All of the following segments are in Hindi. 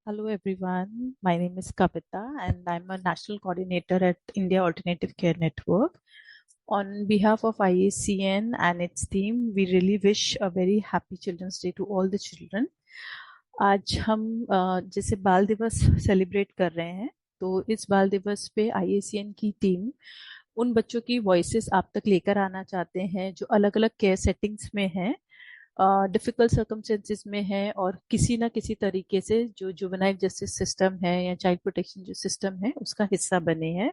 Hello everyone, my name is Kavita and I'm a national coordinator at India Alternative Care Network. On behalf of IACN and its team, we really wish a very happy Children's Day to all the children. आज हम जैसे बाल दिवस सेलिब्रेट कर रहे हैं, तो इस बाल दिवस पे आईएसीएन की टीम उन बच्चों की वॉइसेस आप तक लेकर आना चाहते हैं जो अलग अलग केयर सेटिंग्स में हैं, डिफिकल्ट सर्कमस्टेंसेस में है और किसी ना किसी तरीके से जो जुवेनाइल जस्टिस सिस्टम है या चाइल्ड प्रोटेक्शन जो सिस्टम है उसका हिस्सा बने हैं।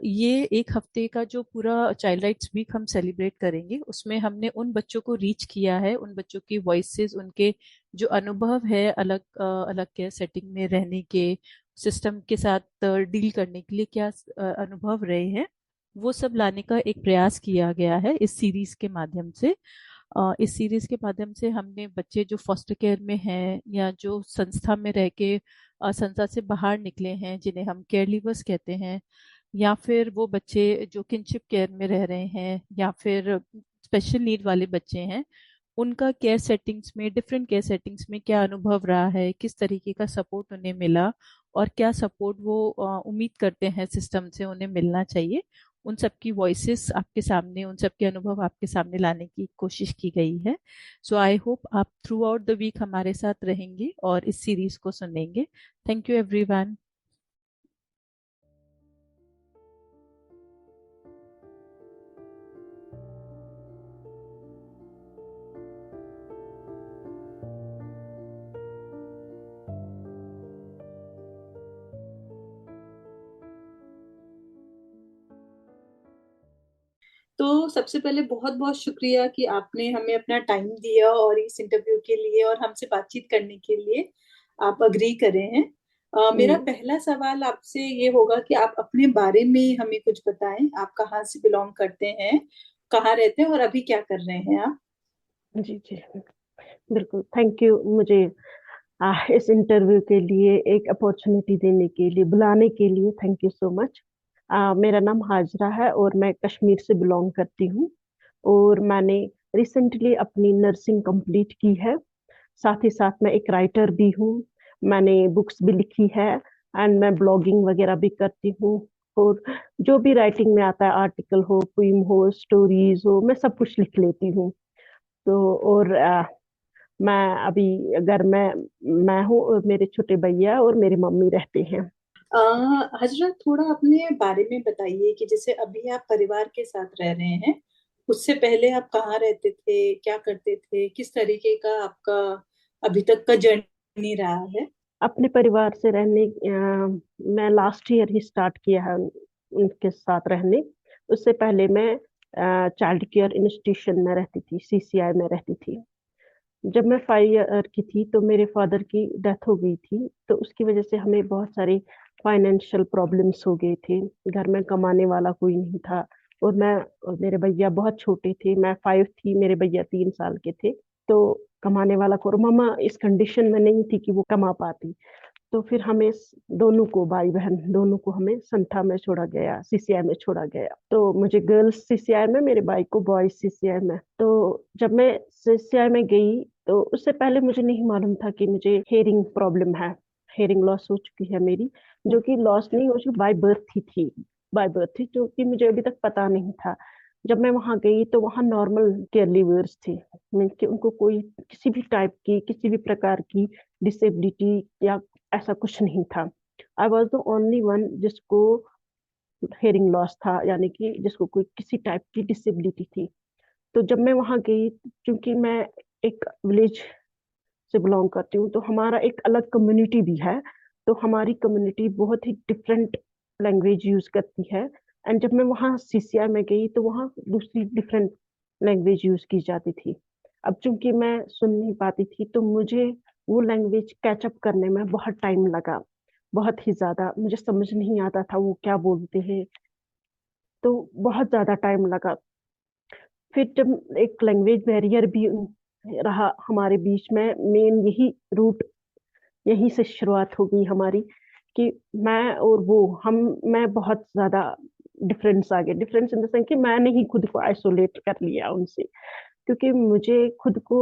ये एक हफ्ते का जो पूरा चाइल्ड राइट्स वीक हम सेलिब्रेट करेंगे, उसमें हमने उन बच्चों को रीच किया है, उन बच्चों की वॉइसेस, उनके जो अनुभव है अलग अलग केयर सेटिंग में रहने के, सिस्टम के साथ डील करने के लिए क्या अनुभव रहे हैं, वो सब लाने का एक प्रयास किया गया है इस सीरीज के माध्यम से। इस सीरीज के माध्यम से हमने बच्चे जो फॉस्टर केयर में हैं या जो संस्था में रह के संस्था से बाहर निकले हैं, जिन्हें हम केयर लीवर्स कहते हैं, या फिर वो बच्चे जो किनशिप केयर में रह रहे हैं, या फिर स्पेशल नीड वाले बच्चे हैं, उनका केयर सेटिंग्स में, डिफरेंट केयर सेटिंग्स में क्या अनुभव रहा है, किस तरीके का सपोर्ट उन्हें मिला और क्या सपोर्ट वो उम्मीद करते हैं सिस्टम से उन्हें मिलना चाहिए, उन सबकी वॉइसेस आपके सामने, उन सबके अनुभव आपके सामने लाने की कोशिश की गई है। सो आई होप आप थ्रू आउट द वीक हमारे साथ रहेंगे और इस सीरीज को सुनेंगे। Thank you everyone. तो सबसे पहले बहुत बहुत शुक्रिया कि आपने हमें अपना टाइम दिया और इस इंटरव्यू के लिए और हमसे बातचीत करने के लिए आप अग्री करे हैं। मेरा जी पहला सवाल आपसे ये होगा कि आप अपने बारे में हमें कुछ बताएं। आप कहाँ से बिलोंग करते हैं, कहाँ रहते हैं और अभी क्या कर रहे हैं आप? जी जी बिल्कुल, थैंक यू मुझे इस इंटरव्यू के लिए एक अपॉर्चुनिटी देने के लिए, बुलाने के लिए थैंक यू सो मच। मेरा नाम हाजरा है और मैं कश्मीर से बिलोंग करती हूँ और मैंने रिसेंटली अपनी नर्सिंग कंप्लीट की है। साथ ही साथ मैं एक राइटर भी हूँ, मैंने बुक्स भी लिखी है एंड मैं ब्लॉगिंग वगैरह भी करती हूँ। और जो भी राइटिंग में आता है, आर्टिकल हो, पोइम हो, स्टोरीज हो, मैं सब कुछ लिख लेती हूँ। तो और मैं अभी घर में मैं हूँ और मेरे छोटे भैया और मेरी मम्मी रहते हैं। हजरत, थोड़ा अपने बारे में बताइए कि जैसे अभी आप परिवार के साथ रह रहे हैं, उससे पहले आप कहाँ रहते थे, क्या करते थे, किस तरीके का आपका अभी तक का जर्नी रहा है? अपने परिवार से रहने मैं लास्ट ईयर ही स्टार्ट किया है उनके साथ रहने। उससे पहले मैं चाइल्ड केयर इंस्टीट्यूशन में रहती थी, सीसीआई में रहती थी। जब मैं 5 ईयर की थी तो मेरे फादर की डेथ हो गई थी, तो उसकी वजह से हमें बहुत सारे फाइनेंशियल प्रॉब्लम्स हो गए थे। घर में कमाने वाला कोई नहीं था और मैं और मेरे भैया बहुत छोटे थे, मैं 5 थी, मेरे भैया 3 साल के थे। तो कमाने वाला को, और मामा इस कंडीशन में नहीं थी कि वो कमा पाती। तो फिर हमें दोनों को, भाई बहन दोनों को, हमें संथा में छोड़ा गया, सीसीआई में छोड़ा गया। तो मुझे गर्ल्स सीसीआई में, मेरे भाई को बॉयज सीसीआई में। तो जब मैं सीसीआई में गई तो उससे पहले मुझे नहीं मालूम था कि मुझे हेयरिंग प्रॉब्लम है। हेयरिंग लॉस हो चुकी है मेरी, जो कि लॉस नहीं हो चुकी, बाय बर्थ ही थी। बाय बर्थ थी, जो कि मुझे अभी तक पता नहीं था। जब मैं वहां गई तो वहां नॉर्मल केयर लीवर्स थी, मीन्स कि उनको कोई किसी भी टाइप की, किसी भी प्रकार की डिसेबिलिटी या ऐसा कुछ नहीं था। I was the only one जिसको हेयरिंग लॉस था, यानी कि जिसको कोई किसी टाइप की डिसेबिलिटी थी। तो जब मैं वहां गई, क्योंकि मैं एक विलेज से बिलोंग करती हूँ, तो हमारा एक अलग कम्युनिटी भी है। तो हमारी कम्युनिटी बहुत ही डिफरेंट लैंग्वेज यूज करती है। एंड जब मैं वहाँ सीसीआई में गई तो वहाँ दूसरी डिफरेंट लैंग्वेज यूज की जाती थी। अब चूंकि मैं सुन नहीं पाती थी तो मुझे वो लैंग्वेज कैचअप करने में बहुत टाइम लगा। बहुत ही ज्यादा मुझे समझ नहीं आता था वो क्या बोलते हैं, तो बहुत ज्यादा टाइम लगा। फिर जब एक लैंग्वेज बैरियर भी रहा हमारे बीच में, मेन यही रूट, यहीं से शुरुआत हो गई हमारी कि मैं और वो, हम मैं बहुत ज्यादा डिफरेंस आ गया। डिफरेंस इन द सेंस कि मैंने ही खुद को आइसोलेट कर लिया उनसे, क्योंकि मुझे खुद को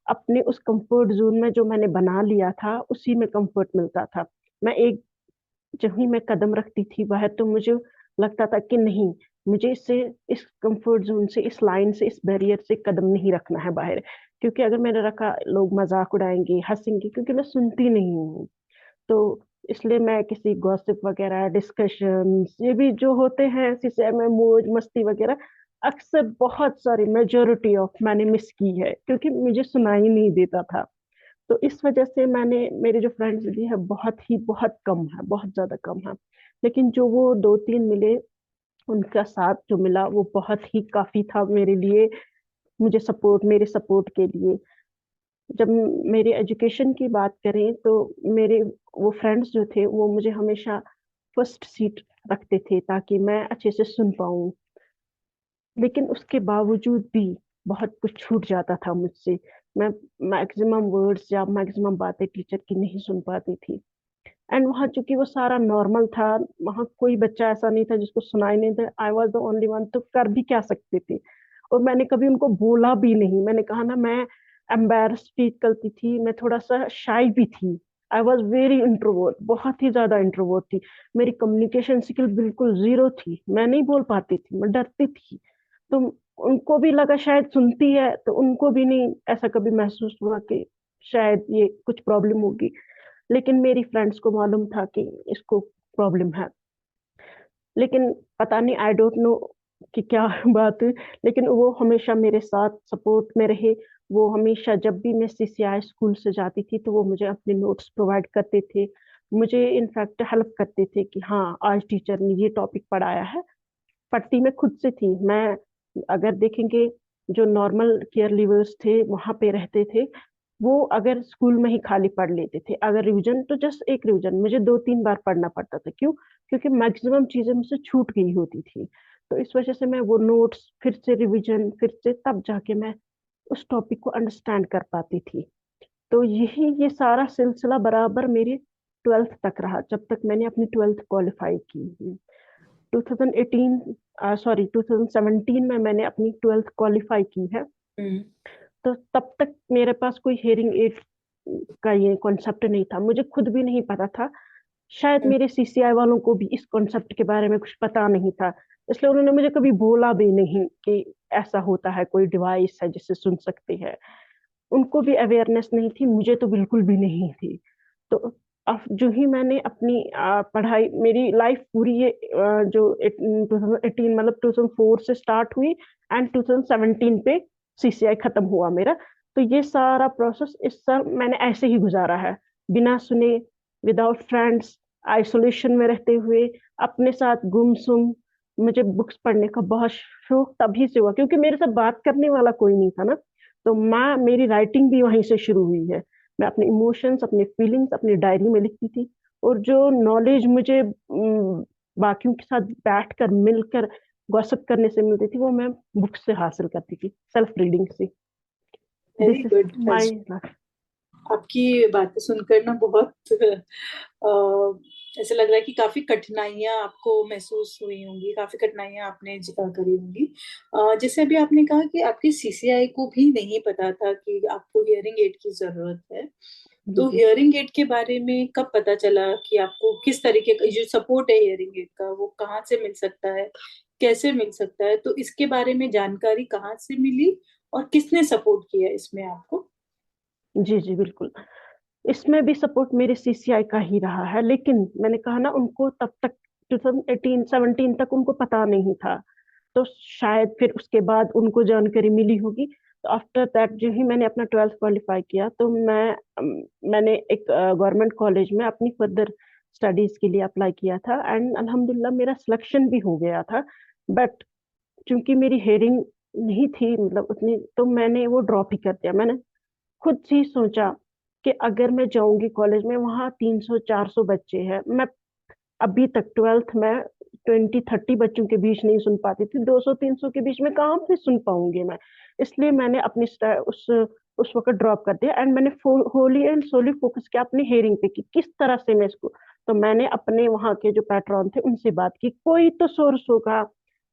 अपने उस कंफर्ट जोन में जो मैंने बना लिया था उसी में कंफर्ट मिलता था। मैं एक जब ही मैं कदम रखती थी बाहर तो मुझे लगता था कि नहीं, मुझे इससे, इस कंफर्ट जोन से, इस लाइन से, इस बैरियर से कदम नहीं रखना है बाहर, क्योंकि अगर मैंने रखा लोग मजाक उड़ाएंगे, हंसेंगे, क्योंकि मैं सुनती नहीं हूँ। तो इसलिए मैं किसी गॉसिप वगैरह, डिस्कशंस, ये भी जो होते हैं जिसे में मौज मस्ती वगैरह, अक्सर बहुत सारी मेजोरिटी ऑफ मैंने मिस की है, क्योंकि मुझे सुनाई नहीं देता था। तो इस वजह से मैंने, मेरे जो फ्रेंड्स भी है बहुत कम है, बहुत ज्यादा कम है। लेकिन जो वो दो तीन मिले, उनका साथ जो मिला वो बहुत ही काफी था मेरे लिए, मुझे सपोर्ट, मेरे सपोर्ट के लिए। जब मेरे एजुकेशन की बात करें तो मेरे वो फ्रेंड्स जो थे वो मुझे हमेशा फर्स्ट सीट रखते थे ताकि मैं अच्छे से सुन पाऊँ। लेकिन उसके बावजूद भी बहुत कुछ छूट जाता था मुझसे। मैं मैक्सिमम वर्ड्स या मैक्सिमम बातें टीचर की नहीं सुन पाती थी। एंड वहाँ चूंकि वो सारा नॉर्मल था, वहाँ कोई बच्चा ऐसा नहीं था जिसको सुनाई नहीं था, I was the only one, तो कर भी क्या सकते थे। और मैंने कभी उनको बोला भी नहीं, मैंने कहा ना, मैं एम्बेरस फील करती थी, मैं थोड़ा सा शाई भी थी। आई वॉज वेरी इंट्रोवर्ट, बहुत ही ज्यादा इंट्रोवर्ट थी। मेरी कम्युनिकेशन स्किल बिल्कुल जीरो थी, मैं नहीं बोल पाती थी, मैं डरती थी। तो उनको भी लगा शायद सुनती है, तो उनको भी नहीं ऐसा कभी महसूस हुआ कि शायद ये कुछ प्रॉब्लम होगी। लेकिन मेरी फ्रेंड्स को मालूम था कि इसको प्रॉब्लम है। लेकिन पता नहीं, आई डोंट नो कि क्या बात हुई, लेकिन वो हमेशा मेरे साथ सपोर्ट में रहे। वो हमेशा, जब भी मैं सीसीआई स्कूल से जाती थी तो वो मुझे अपने नोट्स प्रोवाइड करते थे, मुझे इनफैक्ट हेल्प करते थे कि हाँ आज टीचर ने ये टॉपिक पढ़ाया है। पढ़ती मैं खुद से थी। मैं, अगर देखेंगे, जो नॉर्मल केयर लीवर्स थे वहां पे रहते थे, वो अगर स्कूल में ही खाली पढ़ लेते थे, अगर रिवीजन तो जस्ट एक रिवीजन, मुझे दो तीन बार पढ़ना पड़ता था। क्यों? क्योंकि मैक्सिमम चीजें मुझसे छूट गई होती थी। तो इस वजह से मैं वो नोट्स फिर से रिवीजन, फिर से, तब जाके मैं उस टॉपिक को अंडरस्टैंड कर पाती थी। तो यही, ये सारा सिलसिला बराबर मेरी ट्वेल्थ तक रहा, जब तक मैंने अपनी ट्वेल्थ क्वालिफाई की। 2018, सॉरी 2017 में मैंने अपनी ट्वेल्थ क्वालिफाई की है। हम्म। तो तब तक मेरे पास कोई हियरिंग एड का ये कॉन्सेप्ट नहीं था, मुझे खुद भी नहीं पता था। शायद हम्म। मेरे सीसीआई वालों को भी इस कॉन्सेप्ट के बारे में कुछ पता नहीं था, इसलिए उन्होंने मुझे कभी बोला भी नहीं कि ऐसा होता है, कोई डिवाइस है जिससे सुन सकते हैं। उनको भी अवेयरनेस नहीं थी, मुझे तो बिल्कुल भी नहीं थी। तो अब जो ही मैंने अपनी पढ़ाई, मेरी लाइफ पूरी ये जो 2018 मतलब 2004 से स्टार्ट हुई एंड 2017 पे सीसीआई खत्म हुआ मेरा। तो ये सारा प्रोसेस, इस सब मैंने ऐसे ही गुजारा है, बिना सुने, विदाउट फ्रेंड्स, आइसोलेशन में रहते हुए, अपने साथ गुमसुम। मुझे बुक्स पढ़ने का बहुत शौक तभी से हुआ क्योंकि मेरे साथ बात करने वाला कोई नहीं था ना। तो माँ, मेरी राइटिंग भी वहीं से शुरू हुई है। मैं अपने इमोशंस, अपने फीलिंग्स अपनी डायरी में लिखती थी। और जो नॉलेज मुझे बाकियों के साथ बैठकर मिलकर गॉसिप करने से मिलती थी, वो मैं बुक से हासिल करती थी, सेल्फ रीडिंग से। Very this is good. My. आपकी बातें सुनकर ना बहुत ऐसा लग रहा है कि काफी कठिनाइयां आपको महसूस हुई होंगी, काफी कठिनाइयां आपने करी होंगी। जैसे अभी आपने कहा कि आपके सीसीआई को भी नहीं पता था कि आपको हियरिंग एड की जरूरत है। जी तो जी। हियरिंग एड के बारे में कब पता चला कि आपको किस तरीके का जो सपोर्ट है हियरिंग एड का वो कहाँ से मिल सकता है, कैसे मिल सकता है? तो इसके बारे में जानकारी कहाँ से मिली और किसने सपोर्ट किया इसमें आपको? जी जी बिल्कुल। इसमें भी सपोर्ट मेरे सीसीआई का ही रहा है, लेकिन मैंने कहा ना, उनको तब तक 2018 17 तक उनको पता नहीं था। तो शायद फिर उसके बाद उनको जानकारी मिली होगी। तो आफ्टर दैट जो ही मैंने अपना ट्वेल्थ क्वालिफाई किया, तो मैंने एक गवर्नमेंट कॉलेज में अपनी फर्दर स्टडीज के लिए अप्लाई किया था एंड अल्हम्दुलिल्लाह मेरा सिलेक्शन भी हो गया था। बट चूंकि मेरी हेयरिंग नहीं थी मतलब उतनी, तो मैंने वो ड्रॉप ही कर दिया। मैंने खुद ही सोचा कि अगर मैं जाऊंगी कॉलेज में, वहाँ 300 400 बच्चे हैं, मैं अभी तक ट्वेल्थ में 20 30 बच्चों के बीच नहीं सुन पाती थी, 200 300 के बीच में कहाँ से सुन पाऊंगी मैं। इसलिए मैंने अपनी उस वक्त ड्रॉप कर दिया एंड मैंने होली एंड सोली फोकस किया अपनी हेयरिंग पे कि किस तरह से मैं इसको। तो मैंने अपने वहाँ के जो पैट्रॉन थे उनसे बात की, कोई तो सोर्स होगा,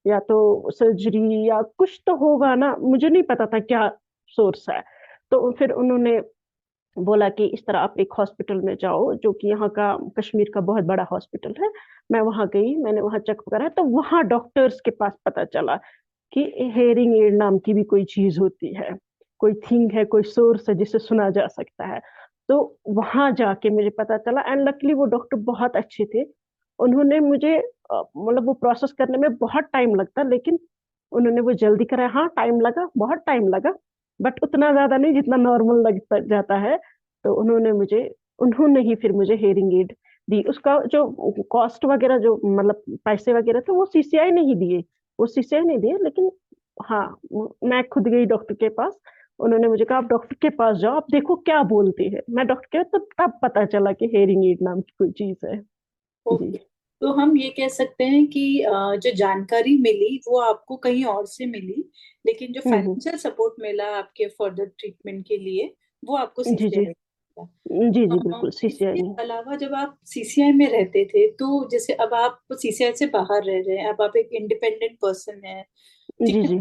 या तो सर्जरी या कुछ तो होगा ना, मुझे नहीं पता था क्या सोर्स है। तो फिर उन्होंने बोला कि इस तरह आप एक हॉस्पिटल में जाओ जो कि यहाँ का कश्मीर का बहुत बड़ा हॉस्पिटल है। मैं वहां गई, मैंने वहां चेकअप करा, तो वहां डॉक्टर्स के पास पता चला कि हेयरिंग एड नाम की भी कोई चीज होती है, कोई थिंग है, कोई सोर्स है जिसे सुना जा सकता है। तो वहां जाके मुझे पता चला, एंड लकीली वो डॉक्टर बहुत अच्छे थे। उन्होंने मुझे मतलब वो प्रोसेस करने में बहुत टाइम लगता, लेकिन उन्होंने वो जल्दी कराया। हाँ टाइम लगा, बहुत टाइम लगा, बट उतना ज्यादा नहीं जितना नॉर्मल लग जाता है। तो उन्होंने ही फिर मुझे हेयरिंग एड दी। उसका जो कॉस्ट वगैरह, जो मतलब पैसे वगैरह थे, वो सीसीआई ने ही दिए, वो सीसीआई ने दिए। लेकिन हाँ, मैं खुद गई डॉक्टर के पास। उन्होंने मुझे कहा आप डॉक्टर के पास जाओ, आप देखो क्या बोलते हैं। मैं डॉक्टर के, तो तब पता चला कि हेयरिंग एड नाम की कोई चीज है। जी। ओके। तो हम ये कह सकते हैं कि जो जानकारी मिली वो आपको कहीं और से मिली, लेकिन जो हम्म। फाइनेंशियल सपोर्ट मिला आपके फर्दर ट्रीटमेंट के लिए वो आपको जी जी। सीसीआई का। जी जी बिल्कुल, सीसीआई इसके नहीं। अलावा जब आप सीसीआई में रहते थे, तो जैसे अब आप सीसीआई से बाहर रह रहे हैं, अब आप एक इंडिपेंडेंट पर्सन हैं, ठीक जी है। जी।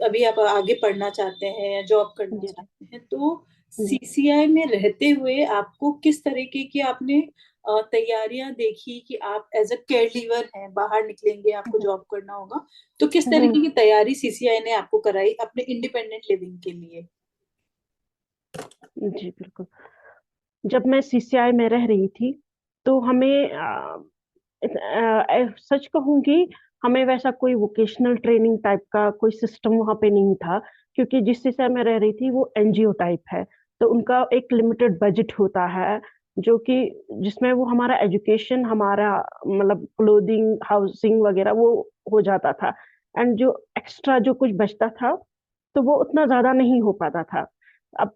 अभी आप आगे पढ़ना चाहते हैं या जॉब करना जी जी। चाहते हैं, तो जी सीसीआई में रहते हुए आपको किस तरीके की आपने तैयारियां देखी कि आप एज अ केयर लीवर हैं, बाहर निकलेंगे, आपको जॉब करना होगा, तो किस हम्म। तरीके की तैयारी सीसीआई ने आपको कराई अपने इंडिपेंडेंट लिविंग के लिए? जी बिल्कुल। जब मैं सीसीआई में रह रही थी, तो हमें सच कहूंगी, हमें वैसा कोई वोकेशनल ट्रेनिंग टाइप का कोई सिस्टम वहां पे नहीं था। क्योंकि जिस सीसीआई में रह रही थी वो एनजीओ टाइप है, तो उनका एक लिमिटेड बजट होता है, जो कि जिसमें वो हमारा एजुकेशन, हमारा मतलब क्लोथिंग, हाउसिंग वगैरह वो हो जाता था। एंड जो एक्स्ट्रा जो कुछ बचता था, तो वो उतना ज्यादा नहीं हो पाता था। अब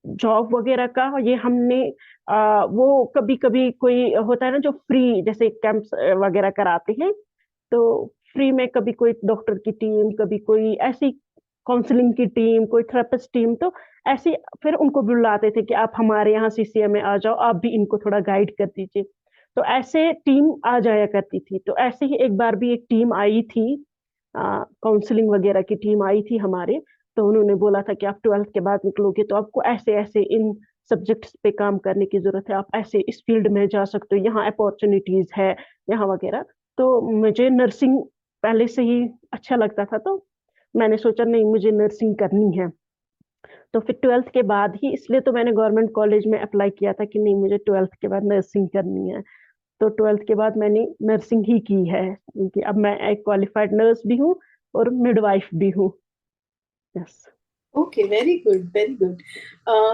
जॉब वगैरह का ये हमने वो कभी कभी कोई होता है ना जो फ्री जैसे कैंप्स वगैरह कराते हैं, तो फ्री में कभी कोई डॉक्टर की टीम, कभी कोई ऐसी काउंसलिंग की टीम, कोई थेरेपिस्ट टीम, तो ऐसी फिर उनको बुलाते थे कि आप हमारे यहाँ सीसीए में आ जाओ, आप भी इनको थोड़ा गाइड कर दीजिए। तो ऐसे टीम आ जाया करती थी। तो ऐसे ही एक बार भी एक टीम आई थी, काउंसलिंग वगैरह की टीम आई थी हमारे। तो उन्होंने बोला था कि आप 12th के बाद निकलोगे तो आपको ऐसे ऐसे इन सब्जेक्ट्स पे काम करने की जरूरत है, आप ऐसे इस फील्ड में जा सकते हो, यहाँ अपॉर्चुनिटीज है, यहाँ वगैरह। तो मुझे नर्सिंग पहले से ही अच्छा लगता था, तो मैंने सोचा नहीं, मुझे नर्सिंग करनी है। तो फिर 12th के बाद ही, इसलिए तो मैंने गवर्नमेंट कॉलेज में अप्लाई किया था कि नहीं, मुझे 12th के बाद नर्सिंग करनी है। तो 12th के बाद मैंने नर्सिंग ही की है, क्योंकि अब मैं एक क्वालिफाइड नर्स भी हूँ और मिडवाइफ भी हूँ। Yes. Okay, very good, very good.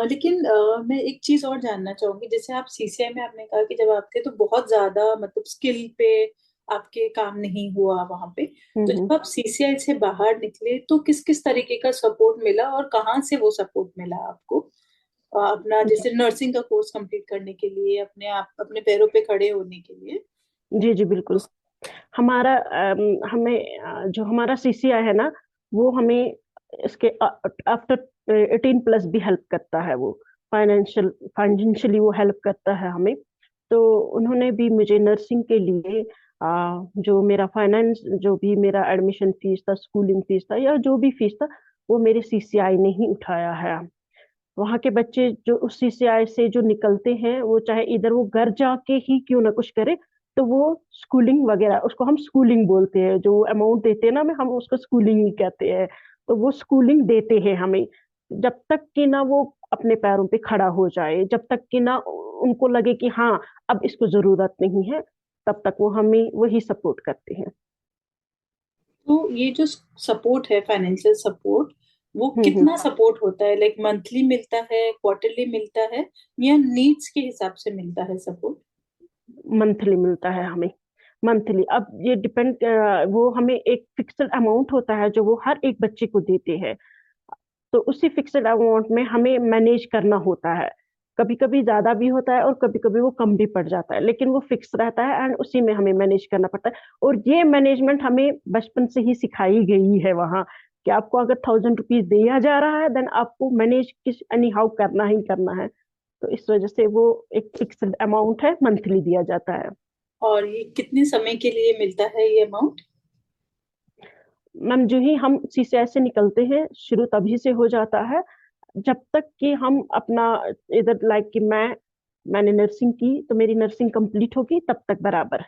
लेकिन मैं एक चीज और जानना चाहूंगी, जैसे आप सीसीआई में आपने कहा कि जब आप थे तो बहुत ज्यादा मतलब स्किल पे आपके काम नहीं हुआ वहां पे, तो हम्म। जब आप सीसीआई से बाहर निकले तो किस किस तरीके का सपोर्ट मिला और कहाँ से वो सपोर्ट मिला आपको अपना जी जैसे नर्सिंग का कोर्स कंप्लीट करने के लिए, अपने आप अपने पैरों पे खड़े होने के लिए? जी जी बिल्कुल। उस हमारा हमें जो हमारा सीसीआई है ना, वो हमें इसके आफ्टर 18+ भी हेल्प करता है। वो फाइनेंशियली वो हेल्प करता है हमें। तो उन्होंने भी मुझे नर्सिंग के लिए जो मेरा फाइनेंस, जो भी मेरा एडमिशन फीस था, स्कूलिंग फीस था, या जो भी फीस था, वो मेरे सीसीआई ने ही उठाया है। वहाँ के बच्चे जो उस सीसीआई से जो निकलते हैं, वो चाहे इधर वो घर जाके ही क्यों ना कुछ करे, तो वो स्कूलिंग वगैरह, उसको हम स्कूलिंग बोलते हैं, जो अमाउंट देते हैं ना, हम उसको स्कूलिंग ही कहते हैं। तो वो स्कूलिंग देते हैं हमें, जब तक कि ना वो अपने पैरों पे खड़ा हो जाए, जब तक कि ना उनको लगे कि हाँ अब इसको जरूरत नहीं है, तब तक वो हमें वही सपोर्ट करते हैं। तो ये जो सपोर्ट है, फाइनेंशियल सपोर्ट, वो हम्म। कितना सपोर्ट होता है? लाइक मंथली मिलता है, क्वार्टरली मिलता है, या नीड्स के हिसाब से मिलता है सपोर्ट? मंथली मिलता है हमें, मंथली। अब ये डिपेंड, वो हमें एक फिक्स्ड अमाउंट होता है जो वो हर एक बच्चे को देते हैं। तो उसी फिक्स्ड अमाउंट में हमें मैनेज करना होता है। कभी कभी ज्यादा भी होता है और कभी कभी वो कम भी पड़ जाता है, लेकिन वो फिक्स रहता है एंड उसी में हमें मैनेज करना पड़ता है। और ये मैनेजमेंट हमें बचपन से ही सिखाई गई है वहाँ, कि आपको अगर 1000 रुपीज दिया जा रहा है, देन आपको मैनेज किस एनी हाउ करना ही करना है। तो इस वजह से वो एक फिक्स्ड अमाउंट है, मंथली दिया जाता है। और ये कितने समय के लिए मिलता है ये अमाउंट? मैम जो ही हम सीसीआई से निकलते हैं, शुरू तभी से हो जाता है। जब तक कि हम अपना इधर लाइक कि मैंने नर्सिंग की तो मेरी नर्सिंग कंप्लीट होगी तब तक बराबर।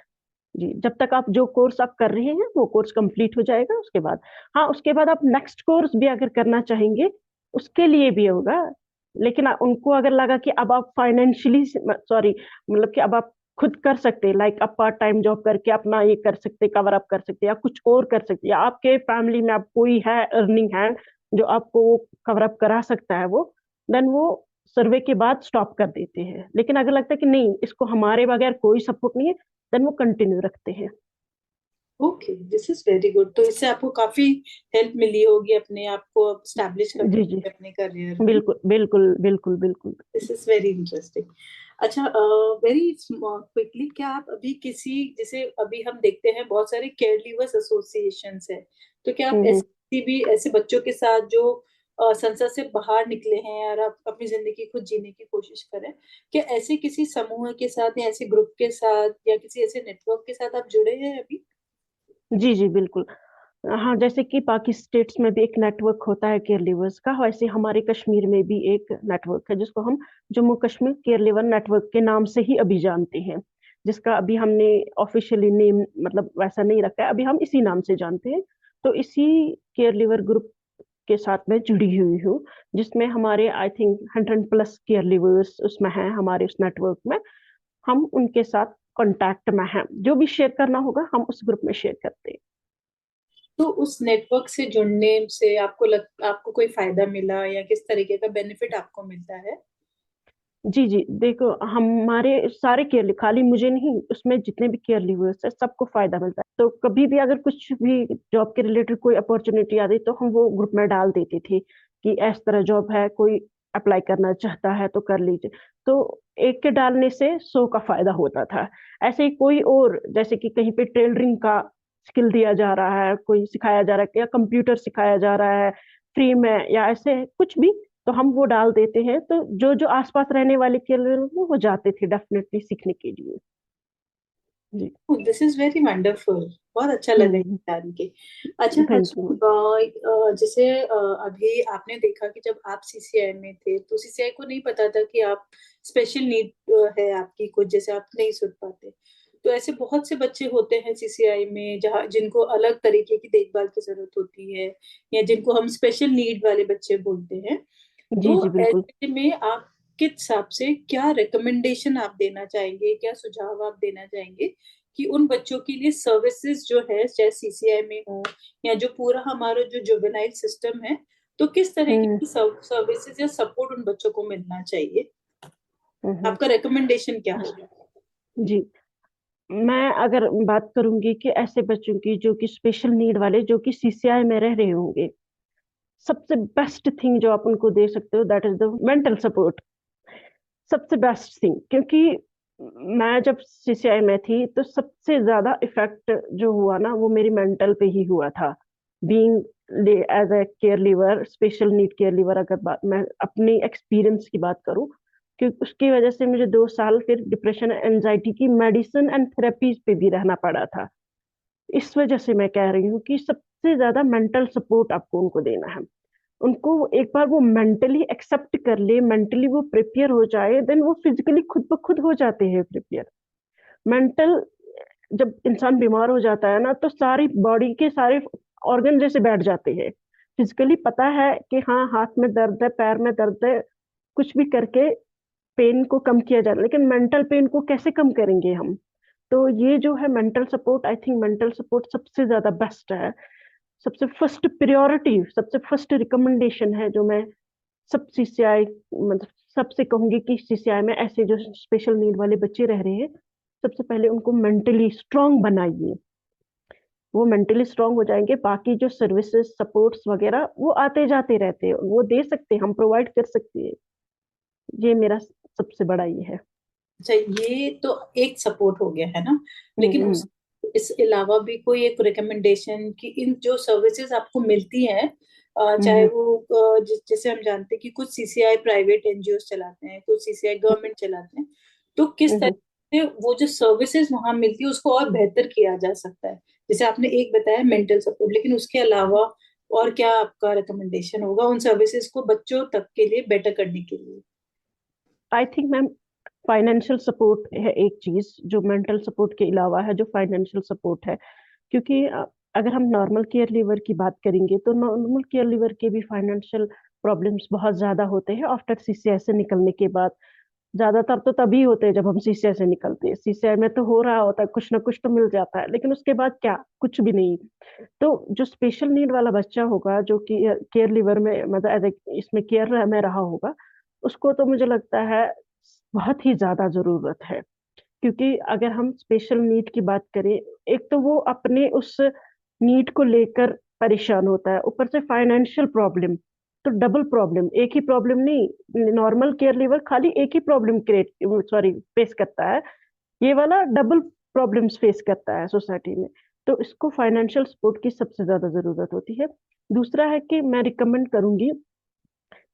जी, जब तक आप जो कोर्स आप कर रहे हैं वो कोर्स कंप्लीट हो जाएगा उसके बाद, हाँ उसके बाद आप नेक्स्ट कोर्स भी अगर करना चाहेंगे उसके लिए भी होगा। लेकिन उनको अगर लगा कि अब आप फाइनेंशियली सॉरी मतलब कि अब आप खुद कर सकते हैं, लाइक आप पार्ट टाइम जॉब करके अपना ये कर सकते, कवर अप कर सकते, या कुछ और कर सकते, या आपके फैमिली में आप कोई है अर्निंग हैंड जो आपको वो कवर अप करा सकता है, वो देन वो सर्वे के बाद स्टॉप कर देते हैं। लेकिन अगर लगता है कि नहीं इसको हमारे बगैर कोई सपोर्ट नहीं है, देन वो कंटिन्यू रखते हैं। Okay, this is very good. तो इससे आपको काफी हेल्प मिली होगी अपने आप को स्टैब्लिश करने जी जी, में, अपने करियर में। बिल्कुल बिल्कुल बिल्कुल बिल्कुल। This is very interesting. अच्छा, वेरी क्विकली, क्या आप अभी किसी, जैसे अभी हम देखते हैं बहुत सारे केयर लीवर्स एसोसिएशंस है, तो क्या आप हम्म। ऐसे भी ऐसे बच्चों के साथ जो संसद से बाहर निकले हैं और आप अपनी जिंदगी खुद जीने की कोशिश करें, क्या ऐसे किसी समूह के साथ या ऐसे ग्रुप के साथ या किसी ऐसे नेटवर्क के साथ आप जुड़े हैं अभी? जी जी बिल्कुल। हाँ, जैसे कि बाकी स्टेट्स में भी एक नेटवर्क होता है केयर लीवर्स का, वैसे हमारे कश्मीर में भी एक नेटवर्क है जिसको हम Jammu Kashmir care leaver network के नाम से ही अभी जानते हैं, जिसका अभी हमने ऑफिशियली नेम मतलब वैसा नहीं रखा है, अभी हम इसी नाम से जानते हैं। तो इसी केयर लीवर ग्रुप के साथ मैं जुड़ी हुई हूँ, जिसमें हमारे आई थिंक 100+ केयर लीवर्स उसमें हैं हमारे उस नेटवर्क में। हम उनके साथ कांटेक्ट में हैं, जो भी शेयर करना होगा हम उस ग्रुप में शेयर करते हैं। तो उस नेटवर्क से जुड़ने से आपको कोई फायदा मिला या किस तरीके का बेनिफिट आपको मिलता है? जी जी, देखो हमारे सारे केयर, खाली मुझे नहीं, उसमें जितने भी केयर लीवर्स है सबको फायदा मिलता है। तो कभी भी अगर कुछ भी जॉब के रिलेटेड कोई अपॉर्चुनिटी आती तो हम वो ग्रुप में डाल देते थे कि इस तरह जॉब है, कोई अप्लाई करना चाहता है तो कर लीजिए। तो एक के डालने से 100 का फायदा होता था। ऐसे ही कोई और, जैसे कि कहीं पे टेलरिंग का स्किल दिया जा रहा है, कोई सिखाया जा रहा है, या कंप्यूटर सिखाया जा रहा है फ्री में, या ऐसे कुछ भी, तो हम वो डाल देते हैं। तो जो जो आसपास रहने वाले के लोग वो जाते थे डेफिनेटली सीखने के लिए। जी। This is very wonderful. बहुत अच्छा लगा ये हम्म। जान के। अच्छा थैंक हर्षू, यू। जैसे अभी आपने देखा कि जब आप सीसीआई में थे तो सीसीआई को नहीं पता था कि आप स्पेशल नीड है आपकी कुछ, जैसे आप नहीं सुन पाते। तो ऐसे बहुत से बच्चे होते हैं सीसीआई में जहाँ जिनको अलग तरीके की देखभाल की जरूरत होती है, या जिनको हम स्पेशल नीड वाले बच्चे बोलते हैं। जी तो जी बिल्कुल। ऐसे में आप किस हिसाब से क्या रिकमेंडेशन आप देना चाहेंगे, क्या सुझाव आप देना चाहेंगे कि उन बच्चों के लिए सर्विसेज जो है, चाहे सीसीआई में हो या जो पूरा हमारा जो जुवेनाइल सिस्टम है, तो किस तरह हम्म की सर्विसेज या सपोर्ट उन बच्चों को मिलना चाहिए? हम्म। आपका रिकमेंडेशन क्या होगा? जी, मैं अगर बात करूंगी कि ऐसे बच्चों की जो कि स्पेशल नीड वाले जो कि सीसीआई में रह रहे होंगे, सबसे बेस्ट थिंग जो आप उनको दे सकते हो that is the mental support. सबसे बेस्ट थिंग, क्योंकि मैं जब सीसीआई में थी तो सबसे ज्यादा इफेक्ट जो हुआ ना वो मेरी मेंटल पे ही हुआ था। Being as a care leaver, special need care leaver, अगर मैं अपनी एक्सपीरियंस की बात करूं, क्योंकि उसकी वजह से मुझे 2 साल फिर डिप्रेशन एंजाइटी की मेडिसिन एंड थेरेपीज पे भी रहना पड़ा था। इस वजह से मैं कह रही हूँ कि सबसे ज्यादा मेंटल सपोर्ट आपको उनको देना है। उनको एक बार वो मेंटली एक्सेप्ट कर ले, मेंटली वो प्रिपेयर हो जाए, देन वो फिजिकली खुद ब खुद हो जाते हैं प्रिपेयर। मेंटल, जब इंसान बीमार हो जाता है ना तो सारी बॉडी के सारे ऑर्गन जैसे बैठ जाते हैं। फिजिकली पता है कि हाँ हाथ में दर्द है, पैर में दर्द है, कुछ भी करके पेन को कम किया जाता है, लेकिन मेंटल पेन को कैसे कम करेंगे हम? तो ये जो है mental support, I think mental support सबसे ज्यादा बेस्ट है। सबसे फर्स्ट प्रायोरिटी, सबसे फर्स्ट रिकमेंडेशन है जो मैं सब सीसीआई मतलब सबसे कहूंगी कि सीसीआई में ऐसे जो स्पेशल नीड वाले बच्चे रह रहे हैं, सबसे पहले उनको मेंटली स्ट्रांग बनाइए। वो मेंटली स्ट्रांग हो जाएंगे, बाकी जो सर्विसेज सपोर्ट्स वगैरह वो आते जाते रहते हैं, वो दे सकते हैं, हम प्रोवाइड कर सकते हैं। ये मेरा सबसे बड़ा ये है। अच्छा, ये तो एक सपोर्ट हो गया है ना, लेकिन हम्म इस अलावा भी कोई एक रिकमेंडेशन कि इन जो सर्विसेज आपको मिलती हैं, चाहे हम्म वो जैसे हम जानते हैं कि कुछ सीसीआई प्राइवेट एनजीओ चलाते हैं, कुछ सीसीआई गवर्नमेंट चलाते हैं, तो किस तरह हम्म से वो जो सर्विसेज वहां मिलती है उसको और बेहतर किया जा सकता है? जैसे आपने एक बताया मेंटल सपोर्ट, लेकिन उसके अलावा और क्या आपका रिकमेंडेशन होगा उन सर्विसेज को बच्चों तक के लिए बेटर करने के लिए? I think ma'am, financial support है एक चीज जो मेंटल सपोर्ट के अलावा है, जो फाइनेंशियल सपोर्ट है। क्योंकि अगर हम नॉर्मल केयर लीवर की बात करेंगे तो नॉर्मल केयर लीवर के भी फाइनेंशियल प्रॉब्लम्स बहुत ज्यादा होते हैं आफ्टर सीसीआई से निकलने के बाद। ज्यादातर तो तभी होते हैं जब हम सीसीआई से निकलते हैं। सीसीआई में तो हो रहा होता है, कुछ ना कुछ तो मिल जाता है, लेकिन उसके बाद क्या, कुछ भी नहीं। तो जो स्पेशल नीड वाला बच्चा होगा जो कि केयर लीवर में मतलब इसमें केयर में रहा होगा, उसको तो मुझे लगता है बहुत ही ज्यादा जरूरत है। क्योंकि अगर हम स्पेशल नीड की बात करें, एक तो वो अपने उस नीड को लेकर परेशान होता है, ऊपर से फाइनेंशियल प्रॉब्लम, तो डबल प्रॉब्लम। एक ही प्रॉब्लम नहीं, नॉर्मल केयर लीवर खाली एक ही प्रॉब्लम क्रिएट सॉरी फेस करता है, ये वाला डबल प्रॉब्लम्स फेस करता है सोसाइटी में। तो इसको फाइनेंशियल सपोर्ट की सबसे ज्यादा जरूरत होती है। दूसरा है कि मैं रिकमेंड करूंगी,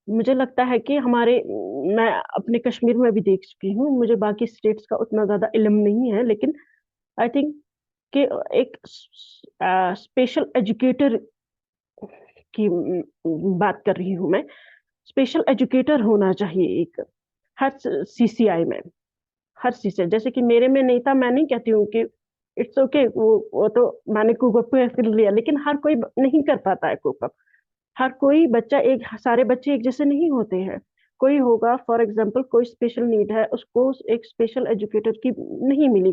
मुझे लगता है कि मैं अपने कश्मीर में भी देख चुकी हूँ, मुझे बाकी स्टेट्स का उतना ज्यादा इल्म नहीं है, लेकिन आई थिंक कि एक स्पेशल एजुकेटर की बात कर रही हूँ मैं। स्पेशल एजुकेटर होना चाहिए एक, हर सीसीआई में, हर सीसीआई। जैसे कि मेरे में नहीं था, मैं नहीं कहती हूँ कि इट्स ओके, वो तो मैंने कोप अप कर लिया, लेकिन हर कोई नहीं कर पाता है कोप अप। हर कोई बच्चा एक, सारे बच्चे एक जैसे नहीं होते हैं। कोई होगा, फॉर एग्जाम्पल कोई स्पेशल नीड है, उसको एक स्पेशल एजुकेटर की नहीं मिली,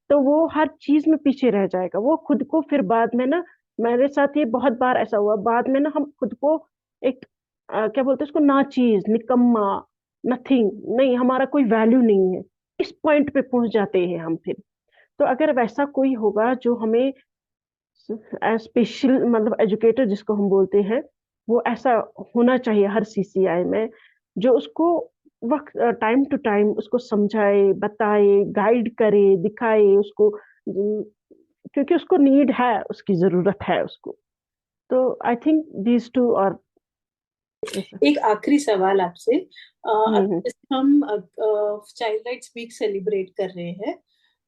तो वो हर चीज में पीछे रह जाएगा। वो खुद को फिर बाद में ना, मेरे साथ ये बहुत बार ऐसा हुआ, बाद में ना हम खुद को एक क्या बोलते हैं उसको, ना चीज, निकम्मा, नथिंग, नहीं हमारा कोई वैल्यू नहीं है, इस पॉइंट पे पहुंच जाते हैं हम फिर। तो अगर वैसा कोई होगा जो हमें स्पेशल मतलब एजुकेटर जिसको हम बोलते हैं, वो ऐसा होना चाहिए हर सीसीआई में, जो उसको वक्त टाइम टू टाइम उसको समझाए, बताए, गाइड करे, दिखाए उसको, क्योंकि उसको नीड है, उसकी जरूरत है उसको। तो आई थिंक दीज टू और एक आखिरी सवाल आपसे। अब हम्म जैसे हम चाइल्ड राइट्स वीक सेलिब्रेट कर रहे हैं, हम्म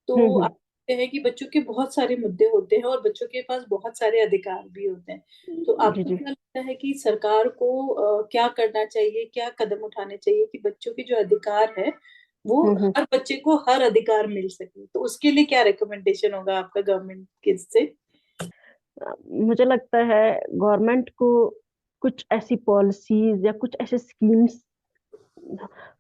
तो आप हम्म कहते हैं कि बच्चों के बहुत सारे मुद्दे होते हैं और बच्चों के पास बहुत सारे अधिकार भी होते हैं। तो जी आपको जी। क्या लगता है कि सरकार को क्या करना चाहिए, क्या कदम उठाने चाहिए कि बच्चों के जो अधिकार है वो हम्म। हर बच्चे को हर अधिकार मिल सके? तो उसके लिए क्या रिकमेंडेशन होगा आपका गवर्नमेंट के से? मुझे लगता है गवर्नमेंट को कुछ ऐसी पॉलिसीज या कुछ ऐसे स्कीम्स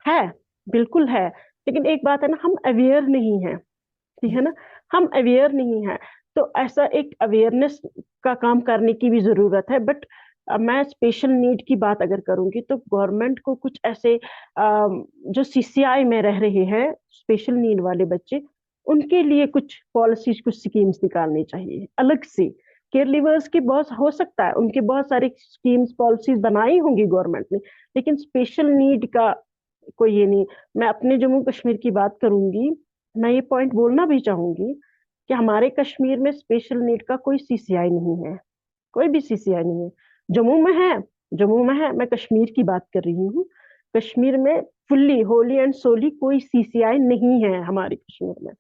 है, बिल्कुल है, लेकिन एक बात है ना, हम अवेयर नहीं है, ठीक है ना, हम अवेयर नहीं है। तो ऐसा एक अवेयरनेस का काम करने की भी जरूरत है। बट मैं स्पेशल नीड की बात अगर करूंगी तो गवर्नमेंट को कुछ ऐसे जो सीसीआई में रह रहे हैं स्पेशल नीड वाले बच्चे, उनके लिए कुछ पॉलिसीज, कुछ स्कीम्स निकालनी चाहिए अलग से। केयर लीवर्स की बहुत हो सकता है उनके बहुत सारी स्कीम्स पॉलिसीज बनाई होंगी गवर्नमेंट ने, लेकिन स्पेशल नीड का कोई ये नहीं। मैं अपने जम्मू कश्मीर की बात करूंगी, मैं ये पॉइंट बोलना भी चाहूंगी कि हमारे कश्मीर में स्पेशल नीड का कोई सीसीआई नहीं है, कोई भी सीसीआई नहीं है। जम्मू में है, जम्मू में है, मैं कश्मीर की बात कर रही हूँ। कश्मीर में फुल्ली होली एंड सोली कोई सीसीआई नहीं है हमारे कश्मीर में।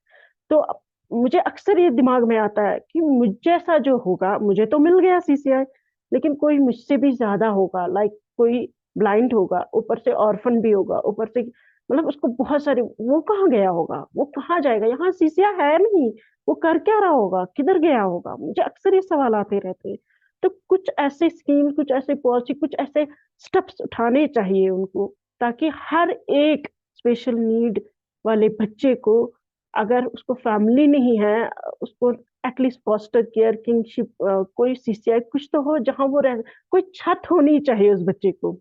तो मुझे अक्सर ये दिमाग में आता है कि मुझ जैसा जो होगा, मुझे तो मिल गया सीसीआई, लेकिन कोई मुझसे भी ज्यादा होगा, लाइक कोई ब्लाइंड होगा, ऊपर से ऑर्फन भी होगा, ऊपर से मतलब उसको बहुत सारे, वो कहाँ गया होगा, वो कहाँ जाएगा, यहाँ सीसीआई है नहीं, वो कर क्या रहा होगा, किधर गया होगा, मुझे अक्सर ये सवाल आते रहते हैं। तो कुछ ऐसे स्कीम, कुछ ऐसे पॉलिसी, कुछ ऐसे स्टेप्स उठाने चाहिए उनको, ताकि हर एक स्पेशल नीड वाले बच्चे को, अगर उसको फैमिली नहीं है, उसको एटलीस्ट फॉस्टर केयर, किंगशिप, कोई सीसीआई कुछ तो हो जहां वो रह, कोई छत होनी चाहिए उस बच्चे को।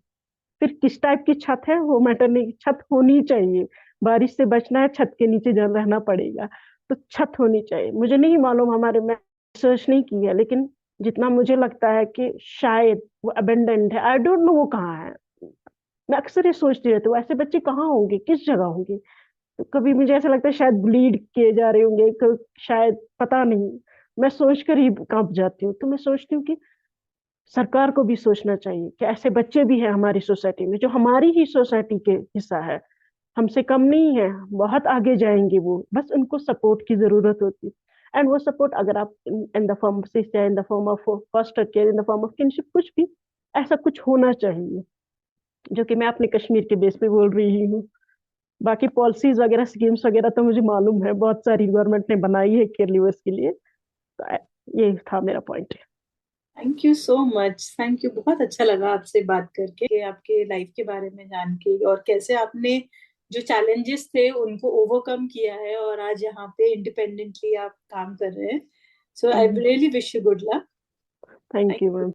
फिर किस टाइप की छत है वो मैटर नहीं, छत होनी चाहिए। बारिश से बचना है, छत के नीचे जल रहना पड़ेगा, तो छत होनी चाहिए। मुझे नहीं मालूम, हमारे में रिसर्च नहीं की है, लेकिन जितना मुझे लगता है कि शायद वो अबेंडेंट है, आई डोंट नो वो कहाँ है। मैं अक्सर ये सोचती रहती हूँ ऐसे बच्चे कहाँ होंगे, किस जगह होंगे। तो कभी मुझे ऐसा लगता है शायद ब्लीड किए जा रहे होंगे, शायद पता नहीं, मैं सोचकर ही कांप जाती हूँ। तो मैं सोचती हूँ कि सरकार को भी सोचना चाहिए कि ऐसे बच्चे भी हैं हमारी सोसाइटी में, जो हमारी ही सोसाइटी के हिस्सा है, हमसे कम नहीं है, बहुत आगे जाएंगे वो, बस उनको सपोर्ट की जरूरत होती है। एंड वो सपोर्ट अगर आप in the form of CCI, in the form of foster care, in the form of kinship, कुछ भी ऐसा कुछ होना चाहिए, जो कि मैं अपने कश्मीर के बेस पे बोल रही हूँ। बाकी पॉलिसीज वगैरह, स्कीम्स वगैरह तो मुझे मालूम है, बहुत सारी गवर्नमेंट ने बनाई है केयर लीवर्स के लिए। तो ये था मेरा point. Thank you so much, thank you. बहुत अच्छा लगा आपसे बात करके, आपके लाइफ के बारे में जान के, और कैसे आपने जो चैलेंजेस थे उनको ओवरकम किया है और आज यहाँ पे इंडिपेंडेंटली आप काम कर रहे हैं। So I really wish you good luck. Thank you ma'am.